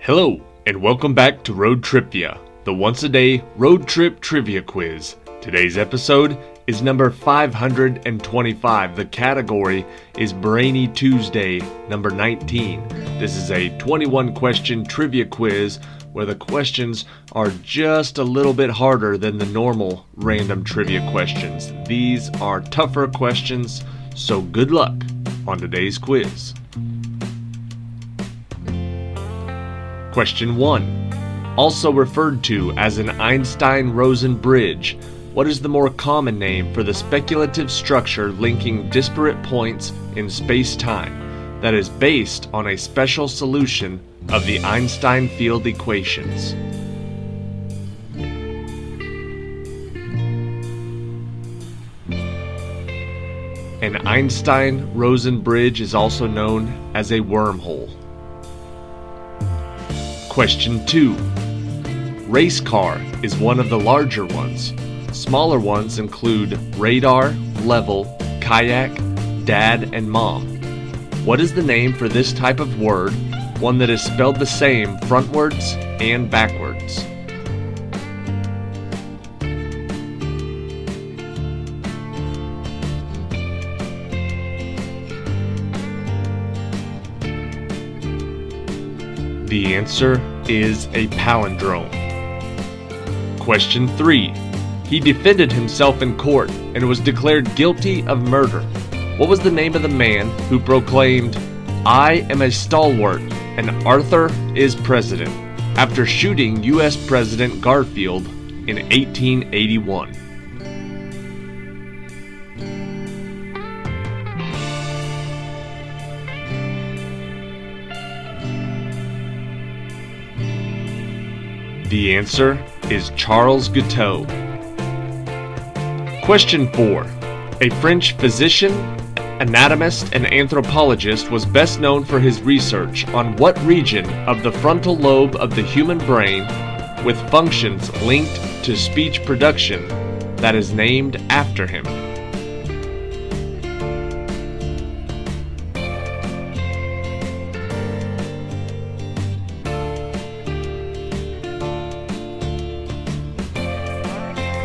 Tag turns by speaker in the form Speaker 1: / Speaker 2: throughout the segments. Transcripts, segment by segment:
Speaker 1: Hello, and welcome back to Road TRIpVIA, the once-a-day road trip trivia quiz. Today's episode is number 525. The category is Brainy Tuesday, number 19. This is a 21-question trivia quiz where the questions are just a little bit harder than the normal random trivia questions. These are tougher questions, so good luck on today's quiz. Question 1. Also referred to as an Einstein-Rosen bridge, what is the more common name for the speculative structure linking disparate points in space-time that is based on a special solution of the Einstein field equations? An Einstein-Rosen bridge is also known as a wormhole. Question 2. Race car is one of the larger ones. Smaller ones include radar, level, kayak, dad, and mom. What is the name for this type of word, one that is spelled the same frontwards and backwards? The answer is a palindrome. Question 3. He defended himself in court and was declared guilty of murder. What was the name of the man who proclaimed, "I am a stalwart and Arthur is president," after shooting U.S. President Garfield in 1881? The answer is Charles Guiteau. Question 4. A French physician, anatomist, and anthropologist was best known for his research on what region of the frontal lobe of the human brain, with functions linked to speech production, that is named after him?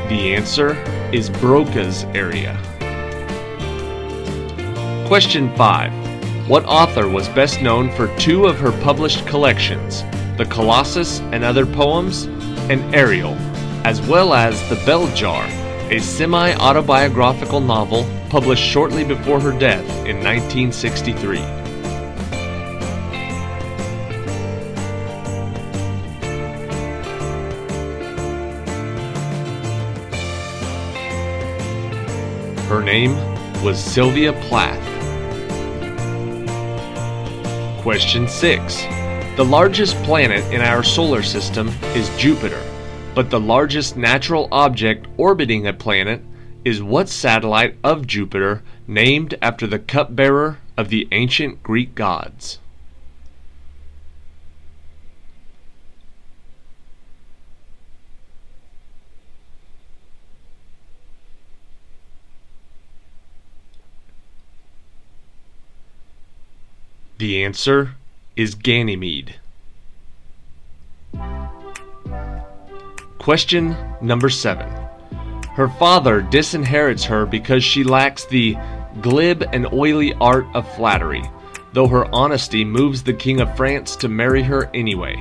Speaker 1: The answer is Broca's area. Question 5. What author was best known for two of her published collections, The Colossus and Other Poems, and Ariel, as well as The Bell Jar, a semi-autobiographical novel published shortly before her death in 1963? Her name was Sylvia Plath. Question 6. The largest planet in our solar system is Jupiter, but the largest natural object orbiting a planet is what satellite of Jupiter named after the cupbearer of the ancient Greek gods? The answer is Ganymede. Question number 7. Her father disinherits her because she lacks the glib and oily art of flattery, though her honesty moves the King of France to marry her anyway.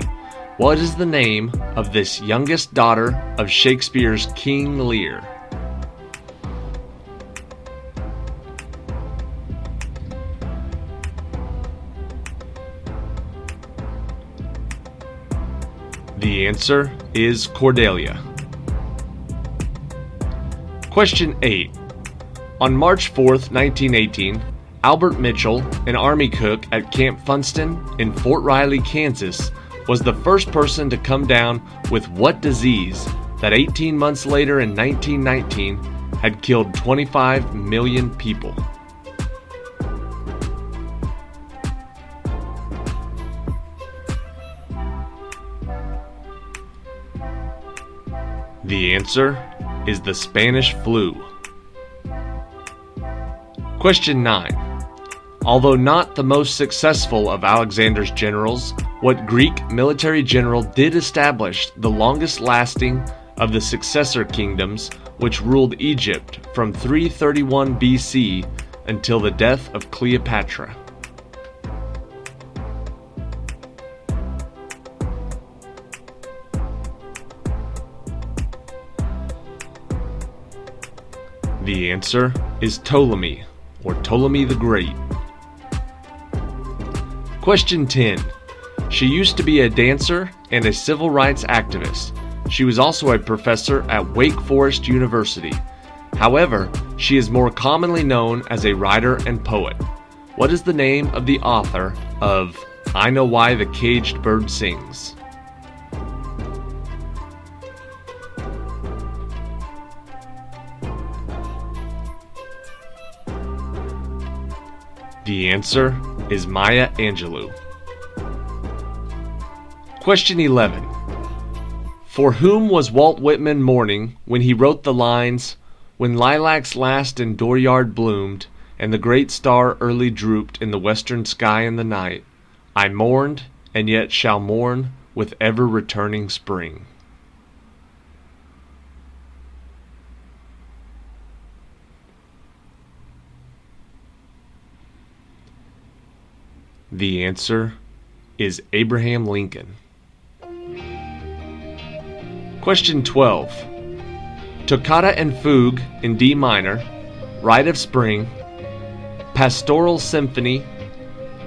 Speaker 1: What is the name of this youngest daughter of Shakespeare's King Lear? The answer is Cordelia. Question 8. On March 4th, 1918, Albert Mitchell, an Army cook at Camp Funston in Fort Riley, Kansas, was the first person to come down with what disease that 18 months later in 1919 had killed 25 million people? The answer is the Spanish flu. Question 9. Although not the most successful of Alexander's generals, what Greek military general did establish the longest lasting of the successor kingdoms which ruled Egypt from 331 BC until the death of Cleopatra? The answer is Ptolemy, or Ptolemy the Great. Question 10. She used to be a dancer and a civil rights activist. She was also a professor at Wake Forest University. However, she is more commonly known as a writer and poet. What is the name of the author of I Know Why the Caged Bird Sings? The answer is Maya Angelou. Question 11. For whom was Walt Whitman mourning when he wrote the lines, "When lilacs last and dooryard bloomed, and the great star early drooped in the western sky in the night, I mourned, and yet shall mourn with ever-returning spring"? The answer is Abraham Lincoln. Question 12. Toccata and Fugue in D minor, Rite of Spring, Pastoral Symphony,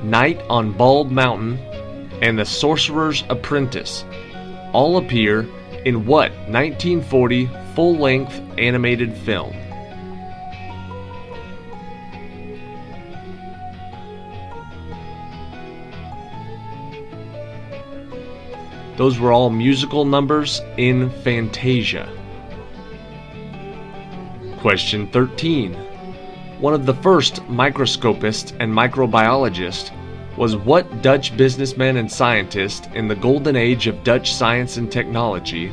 Speaker 1: Night on Bald Mountain, and The Sorcerer's Apprentice all appear in what 1940 full-length animated film? Those were all musical numbers in Fantasia. Question 13. One of the first microscopists and microbiologists was what Dutch businessman and scientist in the golden age of Dutch science and technology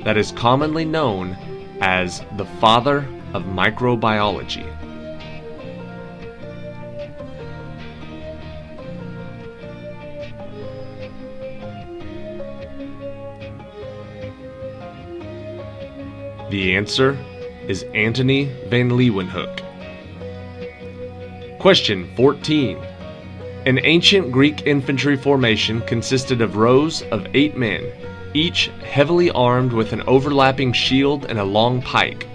Speaker 1: that is commonly known as the father of microbiology? The answer is Antony van Leeuwenhoek. Question 14. An ancient Greek infantry formation consisted of rows of 8 men, each heavily armed with an overlapping shield and a long pike.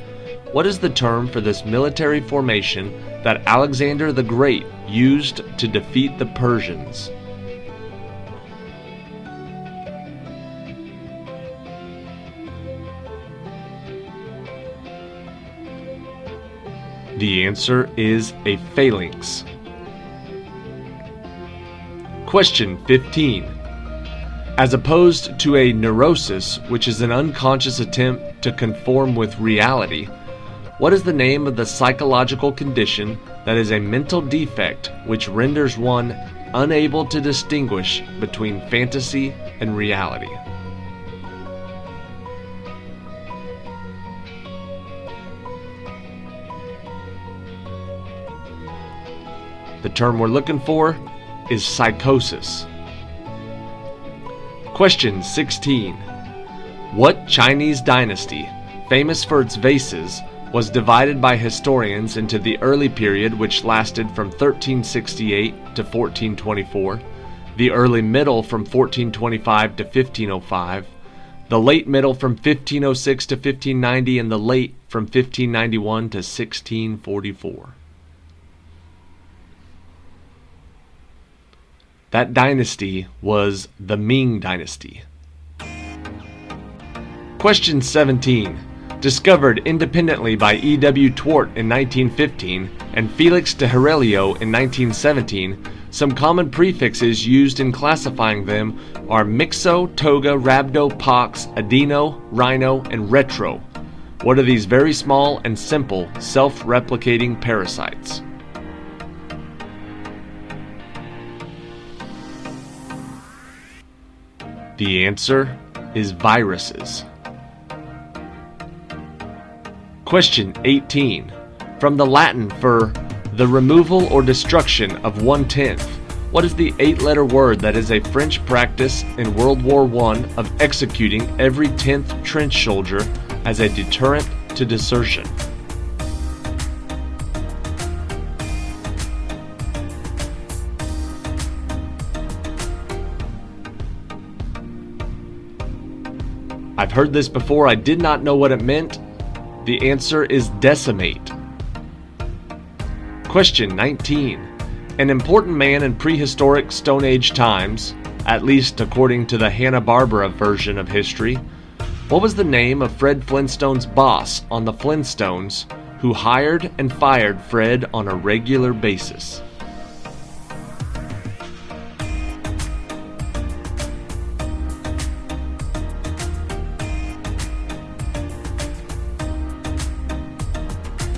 Speaker 1: What is the term for this military formation that Alexander the Great used to defeat the Persians? The answer is a phalanx. Question 15. As opposed to a neurosis, which is an unconscious attempt to conform with reality, what is the name of the psychological condition that is a mental defect which renders one unable to distinguish between fantasy and reality? The term we're looking for is psychosis. Question 16. What Chinese dynasty, famous for its vases, was divided by historians into the early period, which lasted from 1368 to 1424, the early middle from 1425 to 1505, the late middle from 1506 to 1590, and the late from 1591 to 1644? That dynasty was the Ming Dynasty. Question 17. Discovered independently by E.W. Twort in 1915 and Felix de Herrelio in 1917, some common prefixes used in classifying them are mixo, toga, rhabdo, pox, adeno, rhino, and retro. What are these very small and simple self-replicating parasites? The answer is viruses. Question 18. From the Latin for The removal or destruction of 1/10. What is the 8-letter word that is a French practice in World War I of executing every 10th trench soldier as a deterrent to desertion? I've heard this before, I did not know what it meant. The answer is decimate. Question 19. An important man in prehistoric Stone Age times, at least according to the Hanna-Barbera version of history, what was the name of Fred Flintstone's boss on the Flintstones who hired and fired Fred on a regular basis?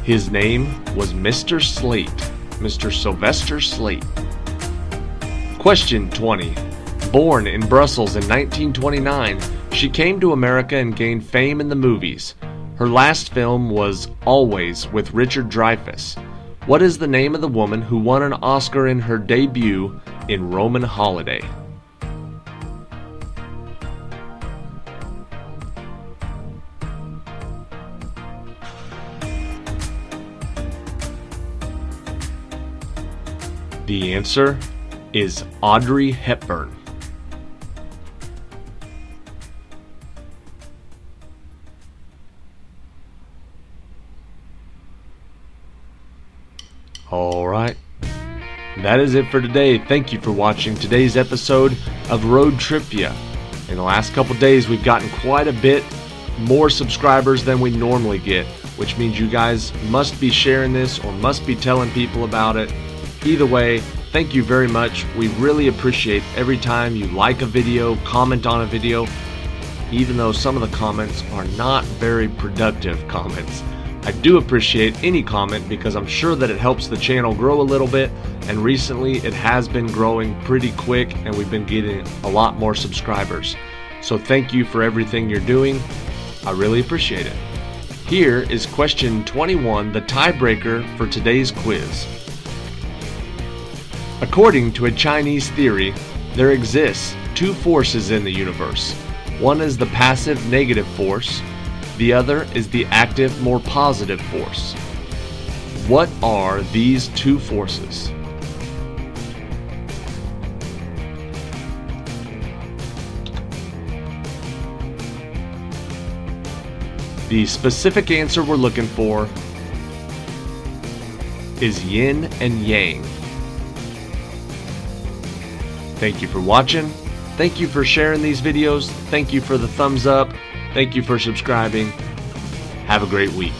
Speaker 1: His name was Mr. Slate, Mr. Sylvester Slate. Question 20. Born in Brussels in 1929, she came to America and gained fame in the movies. Her last film was Always with Richard Dreyfuss. What is the name of the woman who won an Oscar in her debut in Roman Holiday? The answer is Audrey Hepburn. All right. That is it for today. Thank you for watching today's episode of Road TRIpVIA. In the last couple days, we've gotten quite a bit more subscribers than we normally get, which means you guys must be sharing this or must be telling people about it. Either way, thank you very much. We really appreciate every time you like a video, comment on a video, even though some of the comments are not very productive comments. I do appreciate any comment because I'm sure that it helps the channel grow a little bit, and recently it has been growing pretty quick and we've been getting a lot more subscribers. So thank you for everything you're doing. I really appreciate it. Here is question 21, the tiebreaker for today's quiz. According to a Chinese theory, there exists two forces in the universe. One is the passive negative force, the other is the active more positive force. What are these two forces? The specific answer we're looking for is yin and yang. Thank you for watching. Thank you for sharing these videos. Thank you for the thumbs up. Thank you for subscribing. Have a great week.